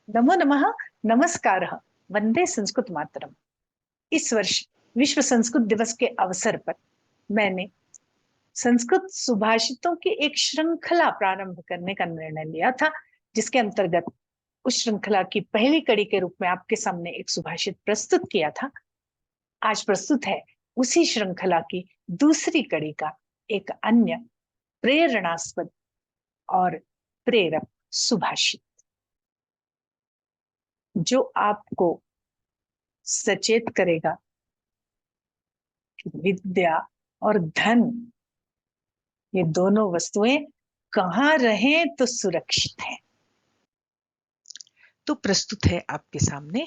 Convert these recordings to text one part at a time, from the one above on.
नमो नमः। नमस्कारः। वंदे संस्कृत मातरम। इस वर्ष विश्व संस्कृत दिवस के अवसर पर मैंने संस्कृत सुभाषितों की एक श्रृंखला प्रारंभ करने का निर्णय लिया था, जिसके अंतर्गत उस श्रृंखला की पहली कड़ी के रूप में आपके सामने एक सुभाषित प्रस्तुत किया था। आज प्रस्तुत है उसी श्रृंखला की दूसरी कड़ी का एक अन्य प्रेरणास्पद और प्रेरक सुभाषित, जो आपको सचेत करेगा कि विद्या और धन, ये दोनों वस्तुएं कहाँ रहें तो सुरक्षित है। तो प्रस्तुत है आपके सामने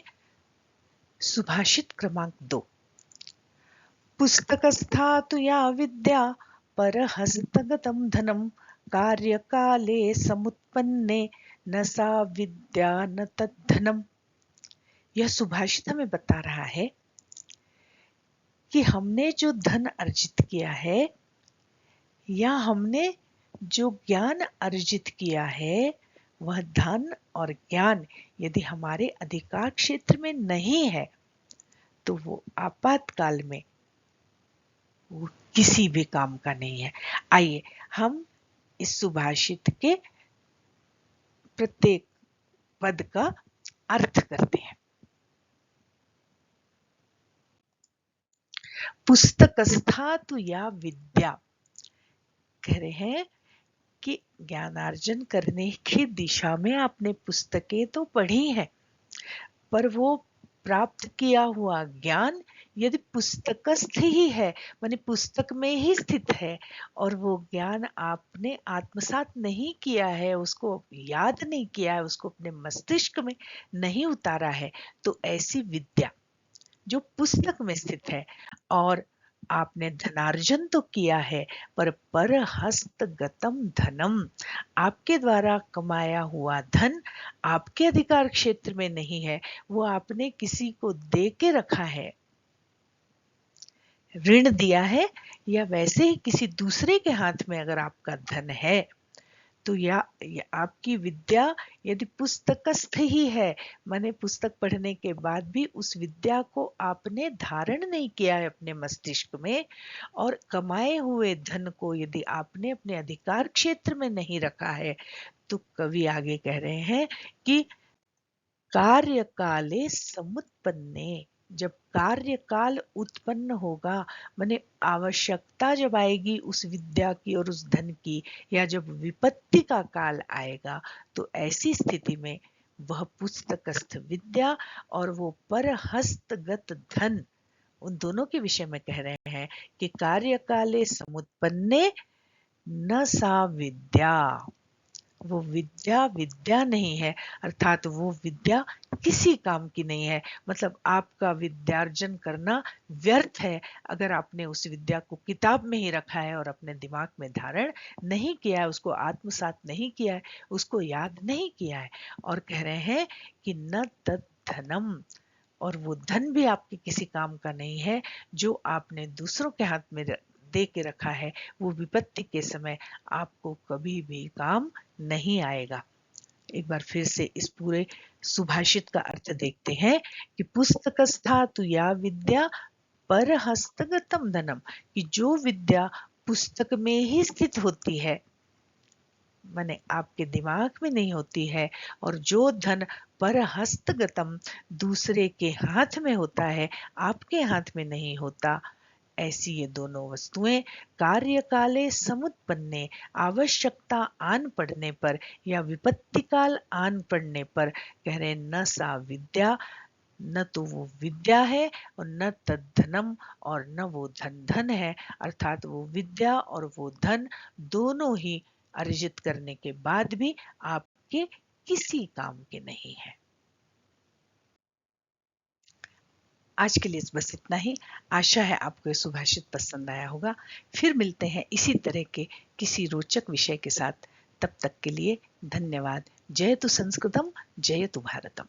सुभाषित क्रमांक 2। पुस्तकस्था तु या विद्या परहस्तगतं धनं कार्यकाले समुत्पन्ने न सा विद्या न तद्धनम। यह सुभाषित हमें बता रहा है कि हमने जो धन अर्जित किया है या हमने जो ज्ञान अर्जित किया है, वह धन और ज्ञान यदि हमारे अधिकार क्षेत्र में नहीं है तो वो आपातकाल में वो किसी भी काम का नहीं है। आइए हम इस सुभाषित के प्रत्येक पद का अर्थ करते हैं। पुस्तकस्था तु या विद्या, कह रहे हैं कि ज्ञानार्जन करने की दिशा में आपने पुस्तकें तो पढ़ी हैं, पर वो प्राप्त किया हुआ ज्ञान यदि पुस्तकस्थ ही है, माने पुस्तक में ही स्थित है, और वो ज्ञान आपने आत्मसात नहीं किया है, उसको याद नहीं किया है, उसको अपने मस्तिष्क में नहीं उतारा है, तो ऐसी विद्या जो पुस्तक में स्थित है और आपने धनार्जन तो किया है, पर हस्तगतम धनम, आपके द्वारा कमाया हुआ धन आपके अधिकार क्षेत्र में नहीं है, वो आपने किसी को दे के रखा है, ऋण दिया है, या वैसे ही किसी दूसरे के हाथ में अगर आपका धन है तो या आपकी विद्या यदि पुस्तकस्थ ही है, माने पुस्तक पढ़ने के बाद भी उस विद्या को आपने धारण नहीं किया है अपने मस्तिष्क में, और कमाए हुए धन को यदि आपने अपने अधिकार क्षेत्र में नहीं रखा है, तो कवि आगे कह रहे हैं कि कार्यकाले समुत्पन्ने, जब कार्यकाल उत्पन्न होगा, माने आवश्यकता जब आएगी उस विद्या की और उस धन की, या जब विपत्ति का काल आएगा, तो ऐसी स्थिति में वह पुस्तकस्थ विद्या और वो परहस्तगत धन, उन दोनों के विषय में कह रहे हैं कि कार्यकाले समुत्पन्ने न सा विद्या, वो विद्या विद्या नहीं है, अर्थात वो विद्या किसी काम की नहीं है। मतलब आपका विद्यार्जन करना व्यर्थ है अगर आपने उस विद्या को किताब में ही रखा है और अपने दिमाग में धारण नहीं किया है, उसको आत्मसात नहीं किया है, उसको याद नहीं किया है। और कह रहे हैं कि न तद धनम, और वो धन भी आपके किसी काम का नहीं है जो आपने दूसरों के हाथ में दे के रखा है, वो विपत्ति के समय आपको कभी भी काम नहीं आएगा। एक बार फिर से इस पूरे सुभाषित का अर्थ देखते हैं कि पुस्तकस्था तु या विद्या पर हस्तगतम धनम, कि जो विद्या पुस्तक में ही स्थित होती है, माने आपके दिमाग में नहीं होती है, और जो धन पर हस्तगतम, दूसरे के हाथ में होता है, आपके हाथ में नहीं होता, ऐसी ये दोनों वस्तुएं कार्यकाले समुत्पन्ने, आवश्यकता आन पड़ने पर या विपत्ति काल आन पड़ने पर, कह रहे न सा विद्या, न तो वो विद्या है और न तद्धनम, और न वो धन धन है, अर्थात वो विद्या और वो धन दोनों ही अर्जित करने के बाद भी आपके किसी काम के नहीं है। आज के लिए बस इतना ही। आशा है आपको ये सुभाषित पसंद आया होगा। फिर मिलते हैं इसी तरह के किसी रोचक विषय के साथ। तब तक के लिए धन्यवाद। जयतु संस्कृतम, जयतु भारतम।